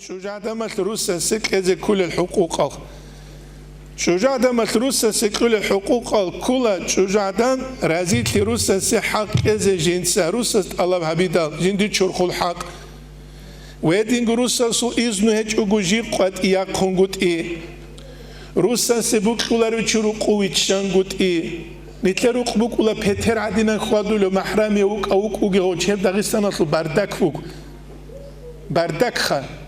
شجاع دمت روسا سكة كل الحقوق شجاع دمت روسا كل الحقوق كل شجاع دم رازيت روسا حق إز جنسا روسا الله حبيدا جندي شرخ الحق ويدين روسا سو إذن هج أجوجي قد يأكون قد روسا سبوك كل رجل قوي شانقد نتلرق بوك ولا بيتر عدنا خوادلو محرم يوك أوك وجهو شهر داغستان أصل باردك فوق باردك خا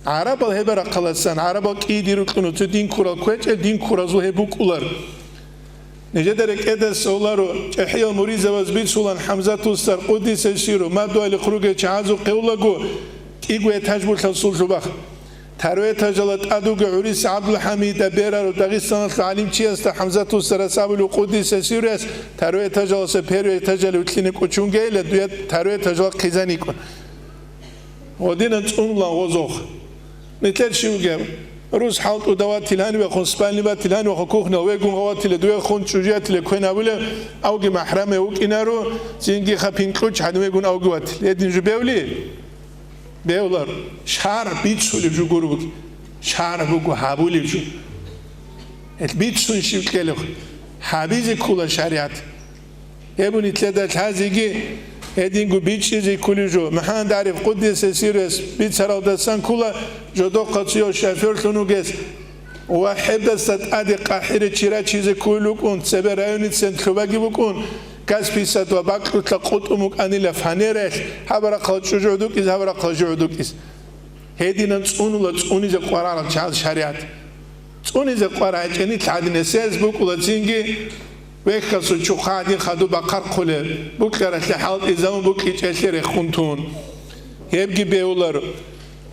عرب الهبرة قلسان عرب كي ديرو كنو تدين كورا كويت دين كورا زو هبوك ولر نجدرك إذا سولارو جحيل مريزة وزبيت سولان حمزة توستر قدس الشيرو ما دوا لخروج تعازو قولagو إيجو يتحجبو الحصول شباخ تروي تجلت أدوج عريس عبد الحميد بيرر داغستان العليم تشيست حمزة توستر سابلو قدس الشيرس تروي تجلس بيرر تجلو تلينك وشونجي لدوية تروي تجلس خزانيكون ودينا تقول وزوخ نتلت شو جاب روز حاط ودوات تلهاني وخون سباني بات تلهاني وخوخنا ويقوم غوات تلدوي خون شجيات لكوين أوله أوجي محرمه وك إنارو زينجي خابين كوتش حد ويقول أوجي وات ليدين جو بيولي بيولر شهر بيتسو لجو جروك شهر بوجو حابولي جو البيتسو نشيف كله حبيزي كولا شريعت يبون نتلت هذه هدينجو بيتشي زي كل جو محن دارف قدس سيرس بيتسرال دسان كولا جدو قصيو شافير تنوجس وحب دست أدي قاهرة تشيرا چیز كلو كون سبب رايوني سنتروباجي بكون كاس بيسات وباكر تقط أمك أني لفانيرش هبرا قلت جودوك إز هبرا قلت جودوك إز هدينا تصونو لتصوني زي قرار تشال شريعت تصوني زي قرار يعني تعدين سيز بوك ولا تيجي ويكسر شو خادين خدوا بقر قلة بكرة لحال إزام بكيت أشير خنتون يبقي بيولر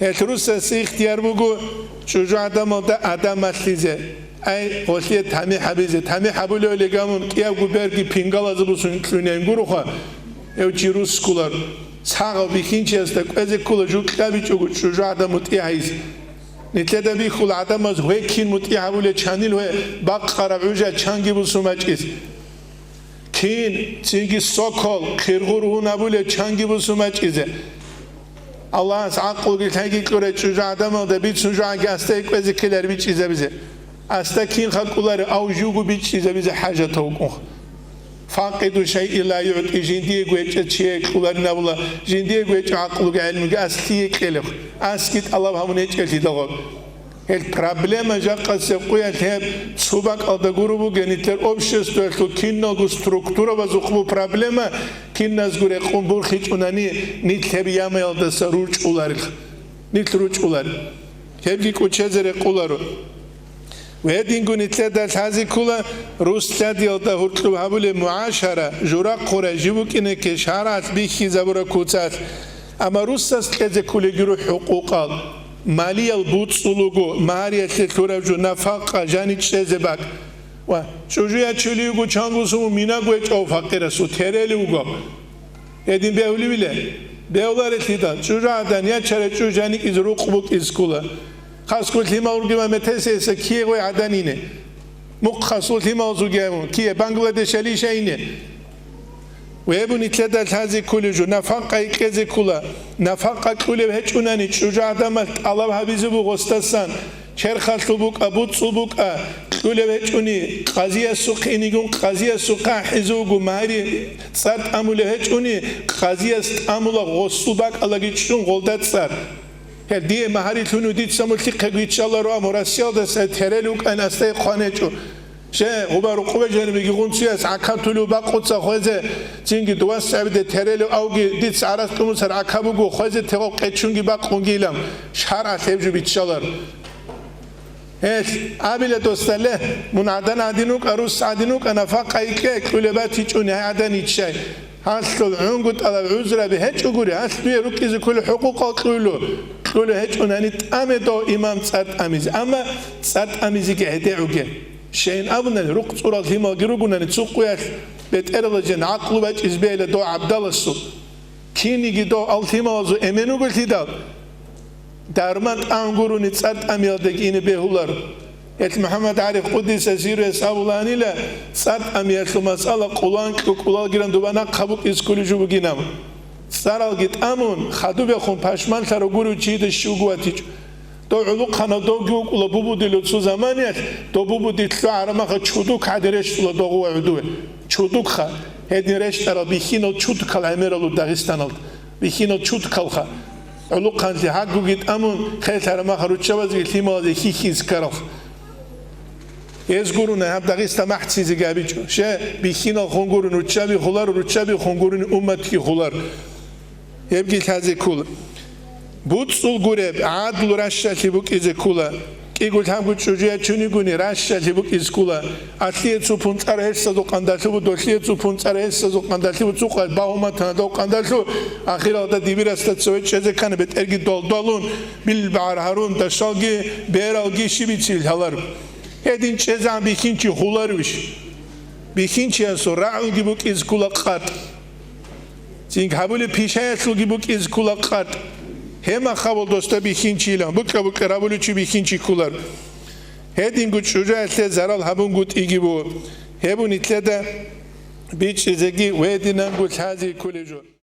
هتروس سيختيار بقول شجاع آدم مسليزه أي وسيلة تامي حبيزه تامي حبولو لقامون كيا قبرقي بينغال أزبوسون كلونين غروخا أو جيروس كولر ساقو بيكينشي أستك أزي كولر جو كتابي جو شجاع آدم متيهايز نتلدا بيخول آدم از هوي كين متيها بوله چانيل هوي باقرا عوجا چانگي بوسوماچيس كين تيجي سوكول خيرغورو نابوله چانگي بوسوماچيز الله از عقل گيتاگي كوره چوجا آدم دا بيت سوجا گاستيك وزي كلر بيچيزه بيزه استا كين خاكولار او جوگو بيچيزه بيزه حاجه توقو فاقد شيء لا يعطي جندي قويت شيء كولار نابولا جندي قويت عقل علم أستي كله أسكت الله هم نيجي تدور البروبلم جا قصة قوية هب سباق على جروبو جنتر أوبشس تقول كينا جو ستركتورا وزخمو بروبلم كينا زغور يقوم برخيت أناني نتبي ما يلد سروج أولار نتروج أولار هبكي كوتشزر أولارو وهدينجو نتلاد هذه كلها روس تادي أو تهرتلو هبول معاشرة جورا قرجيبوك إنك شهرات بيخي زبورة كوتات أما روس تستكذ كل جرو حقوقات مالية البوت سلوكو مهارية تلورجو نفاق جاني تشزبك وشجوية تشليوكو چانگو سمو ميناغو أو فقيرة سو تيريلوكو هدين بيهولي بله بيهولار تيدا شجوع دنيا چرچو جاني إزرو قبوك إسكولا خاص كل لما أرجع متأسس كيه وعدانينه مخصوص لما أرجع كيه بنغلاديش اللي شينه ويبون تلاد هذه كل جو نفاق كذا كلا نفاق كل هتشوناني شجاع دمت الله حبيزه بغستان شر خالتوبك أبوت صوبك كل هتشوني قضية سوق إنيجون قضية سوق حزوج مهاري صار أمول هتشوني قضية أمول غصوبك الله جيشون غلطات صار هدیه مهاری تونو دید سمولتی قویچالا رو اموراسیال دست ترلوک ان استه خانه‌چو شه غبار قوه جنبی گونسی از عکاتولو با قدس خوازه چینگی دواست عبد ترلو اوگی دید سعرات کمو سر عکابو خوازه تقو قچونگی با قونگیلم شهر عتیبجو بیچالار هیچ عبیل دوستله منعدن عدینوک اروس عدینوک نفاق ایکه کلباتی چونه عدنی چه هستل عنقود على العذر بهج أقولي هستل يركز كل حقوق كله هج أناني تأمدو إمام صاد أميز أما صاد أميزي كهدعوك شين أبنا رق صورة هما جروجنا نتسوقيا بتأرجن عقل بيت إزبيل دو عبد الله الصب كيني جدو ألتيما زو أمنو بالتدال دارمان أنقرو نتصاد أميل دقين بهولار يت محمد عارف قدس سير سابولاني لا صاد أميل المسألة قلان كقلال جيران دوبنا قبوك إسكولي جو بجينام Saral git amun khadu be khum pashman tharo guru chid shugwati to ulu khana do gu ula bubu dilo tsu zamaniat to bubu ditlo arama kha chudu kaderesh ula do gu udu chudu kha hedin resh tara bikhino chud khala emeralu Dagestanal bikhino chud khalkha ulu khanzi hagu git amun khel arama kha ruchawaz gilima ze khikhiz karaf ez guru ne hab Dagestan mahtsiz gabicho she bikhino khongurun ruchabi khular ruchabi khongurun ummat ki khular Evgil haze kula. Butsul gureb adlu rashshati buk ize kula. Igul ham gut çocuğa çuni guni rashshati buk iz kula. Atliye tsupun tsara hessa do qandashu bu dosliye tsupun tsara hessa do qandashu bu tsukal bahumatan do qandashu akhira da dibirasta tsovet çeze kan bet ergi doldolun bil bar harun da şalgi beralgi şibiçil halar. Hedin çezan bikinci hularmış. Bikinci so ra'u buk iz kula qat. Zing habule pişaya sulgi buk iz kulakkat. Hema khabol dosta bikinci ilan. Buk rabulu çu bikinci kular. Hedin gut çocuğa etle zaral habun gut igi bu. Hebun itle de bir çizegi ve edinen gut hazi kulecu.